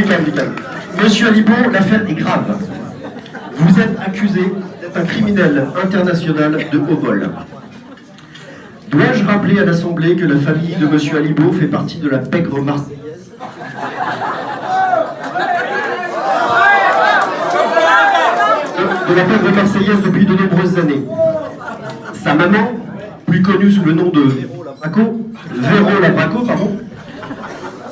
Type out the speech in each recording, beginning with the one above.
du calme. Monsieur Alibo, l'affaire est grave. Vous êtes accusé d'être un criminel international de haut vol. Dois-je rappeler à l'Assemblée que la famille de Monsieur Alibo fait partie de la pègre marseillaise? De la pègre marseillaise depuis de nombreuses années. Sa maman, plus connue sous le nom de Véro Labraco,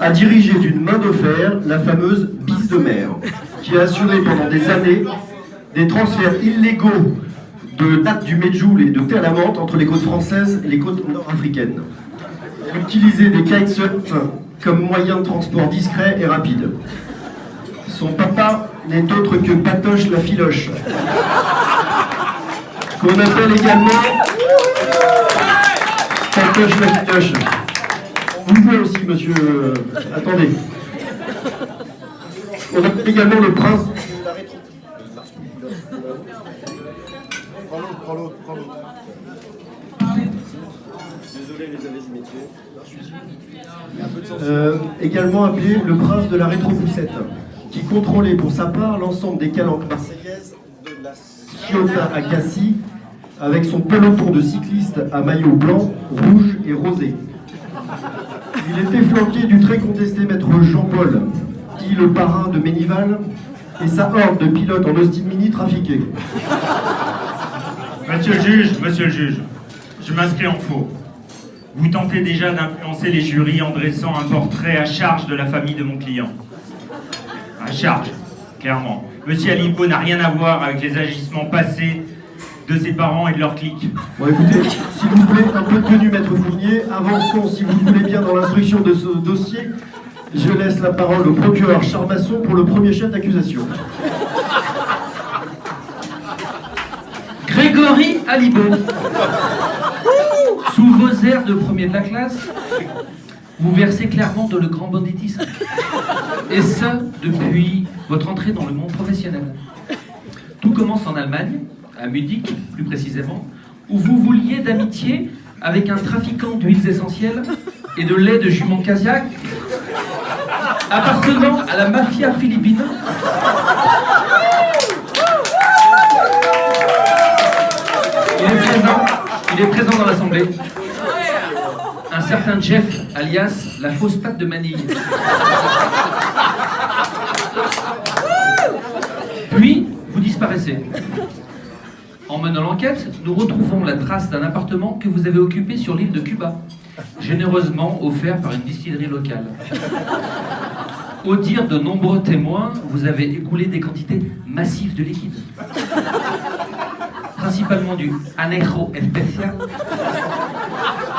a dirigé d'une main de fer la fameuse bise de mer, qui a assuré pendant des années des transferts illégaux de dattes du Medjool et de terre à menthe entre les côtes françaises et les côtes nord-africaines. Utiliser des kitesurf comme moyen de transport discret et rapide. Son papa n'est autre que Patoche la Filoche, qu'on appelle également Patoche la Filoche. Vous pouvez aussi, monsieur... attendez. On appelle également le prince... Prends l'autre. Désolé les avis du métier. Également appelé le prince de la rétropoussette, qui contrôlait pour sa part l'ensemble des calanques marseillaises de la Ciotat à Cassis, avec son peloton de cyclistes à maillot blanc, rouge et rosé. Il était flanqué du très contesté maître Jean-Paul, dit le parrain de Ménival, et sa horde de pilotes en Austin Mini trafiqués. Monsieur le juge, je m'inscris en faux. Vous tentez déjà d'influencer les jurys en dressant un portrait à charge de la famille de mon client. À charge, clairement. Monsieur Alibo n'a rien à voir avec les agissements passés de ses parents et de leur clique. Bon écoutez, s'il vous plaît, un peu de tenue, maître Fournier. Avançons, si vous voulez bien, dans l'instruction de ce dossier. Je laisse la parole au procureur Charmasson pour le premier chef d'accusation. Grégory Alibo, sous vos airs de premier de la classe, vous versez clairement dans le grand banditisme. Et ce, depuis votre entrée dans le monde professionnel. Tout commence en Allemagne, à Munich plus précisément, où vous vous liez d'amitié avec un trafiquant d'huiles essentielles et de lait de jument Casiac, appartenant à la mafia philippine. Il est présent dans l'Assemblée. Un certain Jeff, alias la fausse patte de Manille. Puis, vous disparaissez. En menant l'enquête, nous retrouvons la trace d'un appartement que vous avez occupé sur l'île de Cuba, généreusement offert par une distillerie locale. Au dire de nombreux témoins, vous avez écoulé des quantités massives de liquide. Principalement du Anejo Especial,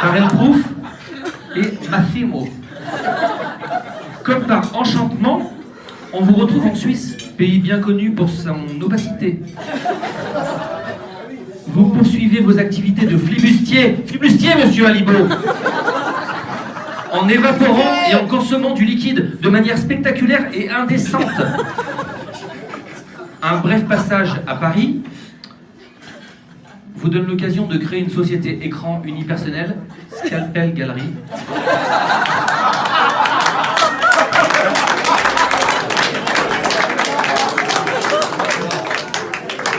Barrel Proof et Massimo. Comme par enchantement, on vous retrouve en Suisse, pays bien connu pour son opacité. Vous poursuivez vos activités de flibustier, monsieur Alibo, en évaporant et en consommant du liquide de manière spectaculaire et indécente. Un bref passage à Paris vous donne l'occasion de créer une société écran unipersonnelle, Scalpel Galerie.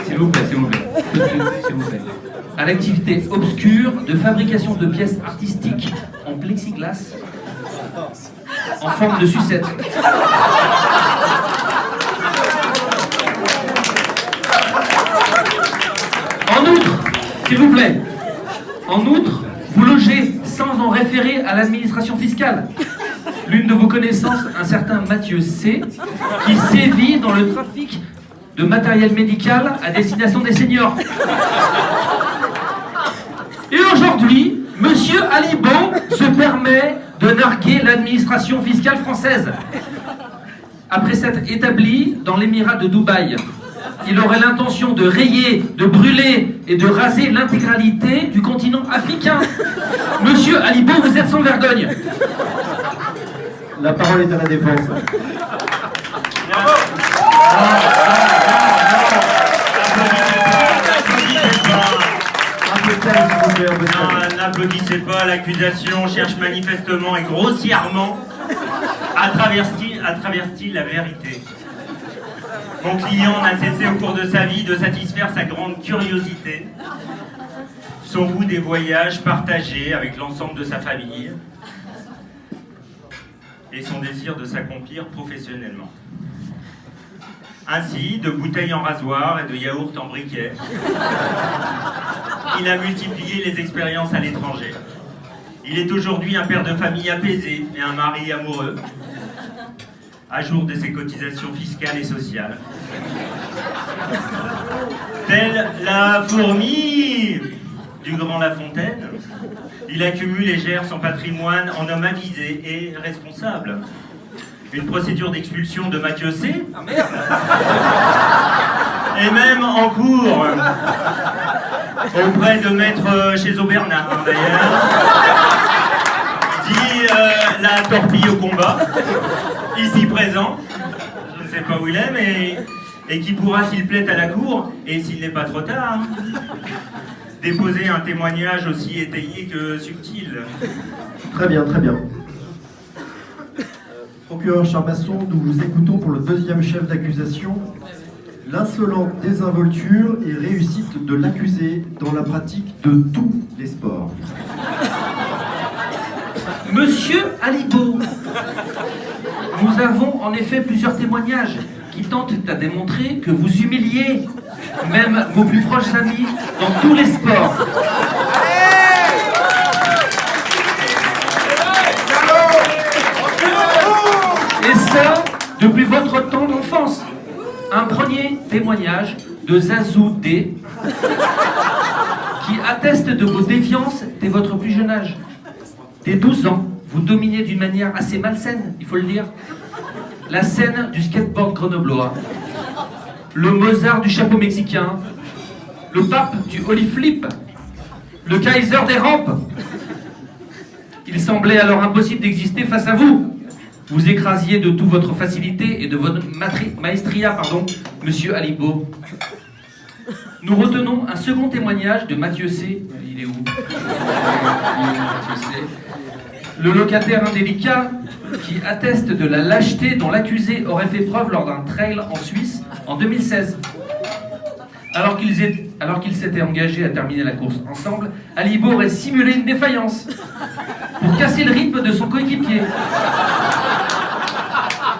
S'il vous plaît. À l'activité obscure de fabrication de pièces artistiques en plexiglas en forme de sucette. S'il vous plaît. En outre, vous logez sans en référer à l'administration fiscale. L'une de vos connaissances, un certain Mathieu C, qui sévit dans le trafic de matériel médical à destination des seniors. Et aujourd'hui, monsieur Alibo se permet de narguer l'administration fiscale française. Après s'être établi dans l'émirat de Dubaï, il aurait l'intention de rayer, de brûler et de raser l'intégralité du continent africain. Monsieur Alibo, vous êtes sans vergogne. La parole est à la défense. N'applaudissez pas, l'accusation cherche manifestement et grossièrement à travestir à travers-t-il la vérité? Mon client n'a cessé au cours de sa vie de satisfaire sa grande curiosité, son goût des voyages partagés avec l'ensemble de sa famille et son désir de s'accomplir professionnellement. Ainsi, de bouteilles en rasoir et de yaourts en briquet, il a multiplié les expériences à l'étranger. Il est aujourd'hui un père de famille apaisé et un mari amoureux, à jour de ses cotisations fiscales et sociales. Telle la fourmi du grand La Fontaine, il accumule et gère son patrimoine en homme avisé et responsable. Une procédure d'expulsion de Mathieu C. Ah merde! est même en cours auprès de maître chez Aubernard, d'ailleurs. Dit la torpille au combat, ici présent, je ne sais pas où il est, et qui pourra, s'il plaît à la cour, et s'il n'est pas trop tard, déposer un témoignage aussi étayé que subtil. Très bien, très bien. Procureur Charbasson, nous vous écoutons pour le deuxième chef d'accusation. L'insolente désinvolture et réussite de l'accusé dans la pratique de tous les sports. Monsieur Alibo, nous avons en effet plusieurs témoignages qui tentent à démontrer que vous humiliez même vos plus proches amis dans tous les sports. Et ça, depuis votre temps d'enfance. Un premier témoignage de Zazou D, qui atteste de vos déviances dès votre plus jeune âge. Dès 12 ans, vous dominez d'une manière assez malsaine, il faut le dire, la scène du skateboard grenoblois, le Mozart du chapeau mexicain, le pape du Holy Flip, le Kaiser des rampes. Il semblait alors impossible d'exister face à vous. Vous écrasiez de toute votre facilité et de votre maestria, monsieur Alibo. Nous retenons un second témoignage de Mathieu C. Il est où? Mathieu C. Le locataire indélicat qui atteste de la lâcheté dont l'accusé aurait fait preuve lors d'un trail en Suisse en 2016. Alors qu'ils s'étaient engagés à terminer la course ensemble, Alibo aurait simulé une défaillance pour casser le rythme de son coéquipier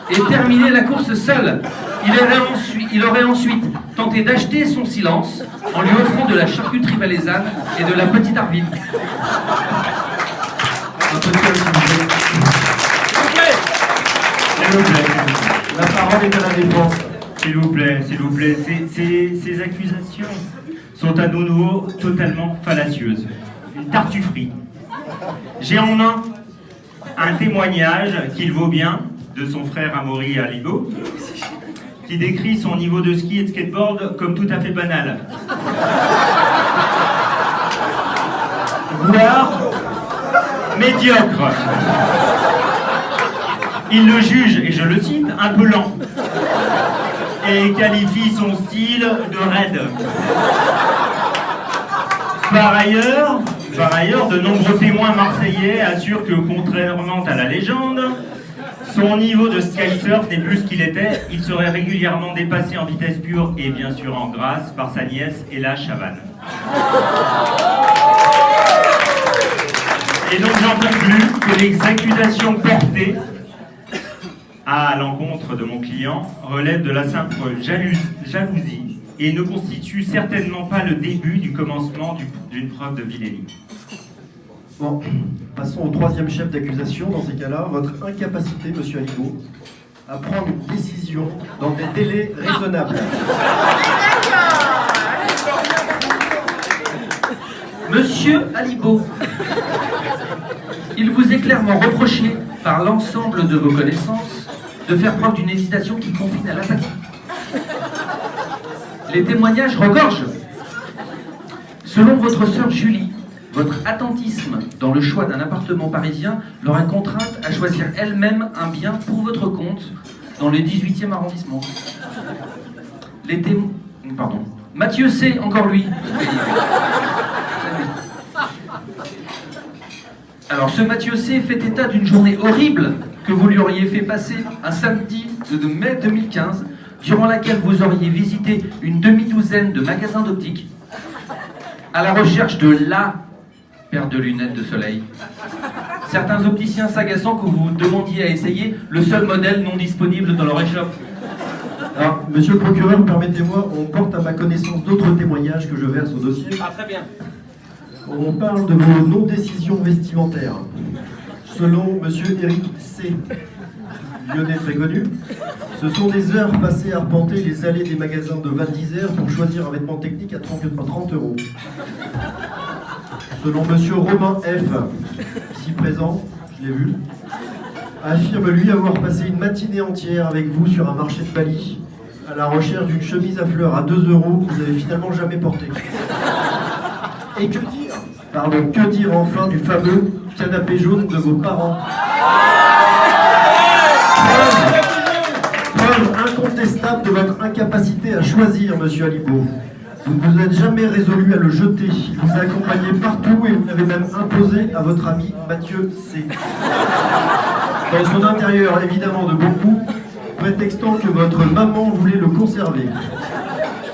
et terminer la course seul. Il aurait ensuite tenté d'acheter son silence en lui offrant de la charcuterie valaisanne et de la petite arvine. Un peu de calme, s'il vous plaît. S'il vous plaît. La parole est à la défense. S'il vous plaît, s'il vous plaît. Ces accusations sont à nouveau totalement fallacieuses. Une tartufferie. J'ai en main un témoignage qu'il vaut bien de son frère Amaury Alibo, qui décrit son niveau de ski et de skateboard comme tout à fait banal. Voire médiocre. Il le juge, et je le cite, un peu lent, et qualifie son style de raide. Par ailleurs, de nombreux témoins marseillais assurent que, contrairement à la légende, son niveau de skysurf n'est plus ce qu'il était. Il serait régulièrement dépassé en vitesse pure et bien sûr en grâce par sa nièce Ella Chavannes. Et donc j'en conclus que les accusations portées à l'encontre de mon client relèvent de la simple jalousie et ne constituent certainement pas le début du commencement d'une preuve de vilainie. Bon, passons au troisième chef d'accusation. Dans ces cas-là, votre incapacité, monsieur Alibo, à prendre une décision dans des délais raisonnables. Monsieur Alibo, il vous est clairement reproché par l'ensemble de vos connaissances de faire preuve d'une hésitation qui confine à l'apathie. Les témoignages regorgent. Selon votre sœur Julie, votre attentisme dans le choix d'un appartement parisien l'aurait contrainte à choisir elle-même un bien pour votre compte dans le 18e arrondissement. Mathieu C, encore lui. Alors ce Mathieu C fait état d'une journée horrible que vous lui auriez fait passer un samedi de mai 2015, durant laquelle vous auriez visité une demi-douzaine de magasins d'optique à la recherche de la paire de lunettes de soleil. Certains opticiens s'agaçant que vous demandiez à essayer le seul modèle non disponible dans leur échoppe. Alors, monsieur le procureur, permettez-moi, on porte à ma connaissance d'autres témoignages que je verse au dossier. Ah, très bien. On parle de vos non-décisions vestimentaires. Selon monsieur Eric C., lyonnais très connu, ce sont des heures passées à arpenter les allées des magasins de Val d'Isère pour choisir un vêtement technique à 30 €. Selon monsieur Romain F., ici présent, je l'ai vu, affirme lui avoir passé une matinée entière avec vous sur un marché de Bali à la recherche d'une chemise à fleurs à 2 € que vous n'avez finalement jamais portée. Et que dire, que dire enfin du fameux canapé jaune de vos parents? Preuve incontestable de votre incapacité à choisir, monsieur Alibaud. Vous ne vous êtes jamais résolu à le jeter. Il vous a accompagné partout et vous l'avez même imposé à votre ami Mathieu C. Dans son intérieur, évidemment de bon goût, prétextant que votre maman voulait le conserver.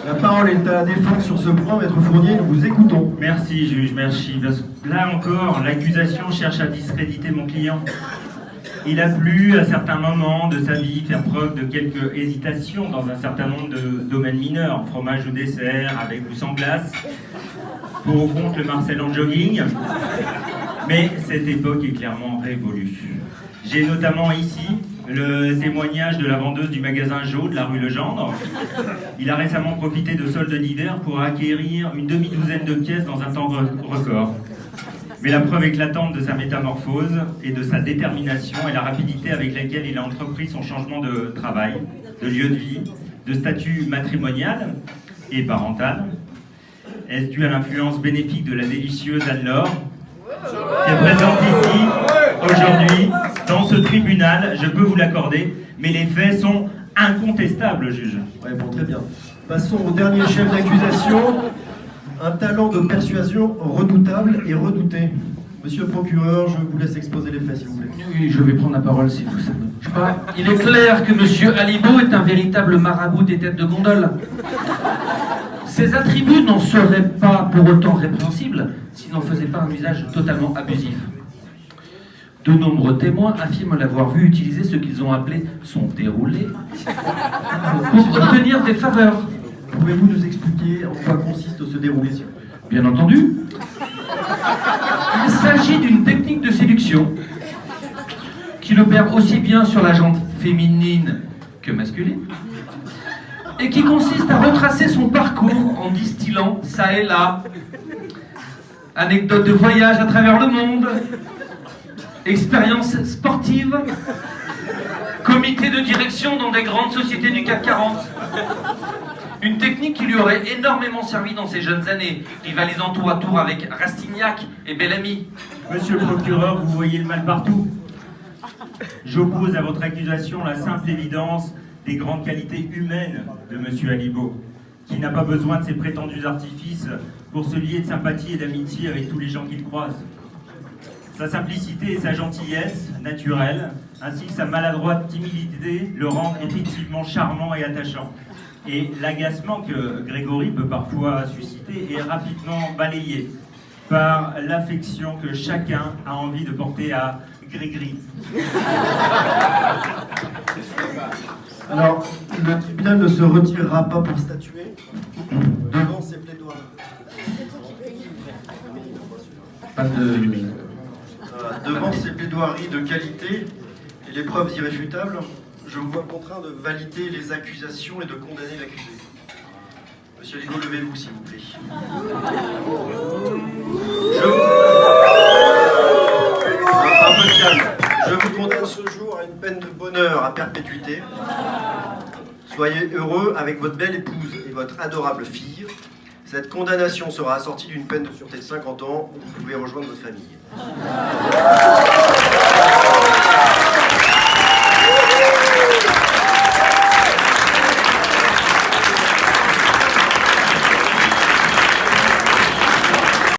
La parole est à la défense sur ce point, maître Fournier, nous vous écoutons. Merci, juge, merci. Parce que là encore, l'accusation cherche à discréditer mon client. Il a plu à certains moments de sa vie faire preuve de quelques hésitations dans un certain nombre de domaines mineurs, fromage ou dessert, avec ou sans glace, pour au compte le Marcel en jogging. Mais cette époque est clairement révolue. J'ai notamment ici le témoignage de la vendeuse du magasin Jo de la rue Legendre. Il a récemment profité de soldes d'hiver pour acquérir une demi-douzaine de pièces dans un temps record. Mais la preuve éclatante de sa métamorphose et de sa détermination et la rapidité avec laquelle il a entrepris son changement de travail, de lieu de vie, de statut matrimonial et parental, est-ce dû à l'influence bénéfique de la délicieuse Anne-Laure, qui est présente ici, aujourd'hui, dans ce tribunal, je peux vous l'accorder, mais les faits sont incontestables, juge. Ouais, bon, très bien. Passons au dernier chef d'accusation. Un talent de persuasion redoutable et redouté. Monsieur le procureur, je vous laisse exposer les faits, s'il vous plaît. Oui, je vais prendre la parole si vous savez. Je sais pas. Il est clair que monsieur Alibaud est un véritable marabout des têtes de gondole. Ses attributs n'en seraient pas pour autant répréhensibles s'il n'en faisait pas un usage totalement abusif. De nombreux témoins affirment l'avoir vu utiliser ce qu'ils ont appelé son déroulé pour obtenir des faveurs. Pouvez-vous nous expliquer en quoi consiste ce déroulé, s'il vous plaît? Bien entendu. Il s'agit d'une technique de séduction qui opère aussi bien sur la jante féminine que masculine et qui consiste à retracer son parcours en distillant ça et là anecdotes de voyage à travers le monde, expériences sportives, comité de direction dans des grandes sociétés du CAC 40. Une technique qui lui aurait énormément servi dans ses jeunes années, rivalisant tour à tour avec Rastignac et Bellamy. Monsieur le procureur, vous voyez le mal partout. J'oppose à votre accusation la simple évidence des grandes qualités humaines de monsieur Alibaud, qui n'a pas besoin de ses prétendus artifices pour se lier de sympathie et d'amitié avec tous les gens qu'il croise. Sa simplicité et sa gentillesse naturelle, ainsi que sa maladroite timidité, le rendent effectivement charmant et attachant. Et l'agacement que Grégory peut parfois susciter est rapidement balayé par l'affection que chacun a envie de porter à Grégory. Alors, le tribunal ne se retirera pas pour statuer devant ces plaidoiries. Pas de... Devant ces plaidoiries de qualité et les preuves irréfutables, je vous vois contraint de valider les accusations et de condamner l'accusé. Monsieur Alibaud, levez-vous, s'il vous plaît. Un peu de calme. Je vous condamne ce jour à une peine de bonheur à perpétuité. Soyez heureux avec votre belle épouse et votre adorable fille. Cette condamnation sera assortie d'une peine de sûreté de 50 ans où vous pouvez rejoindre votre famille.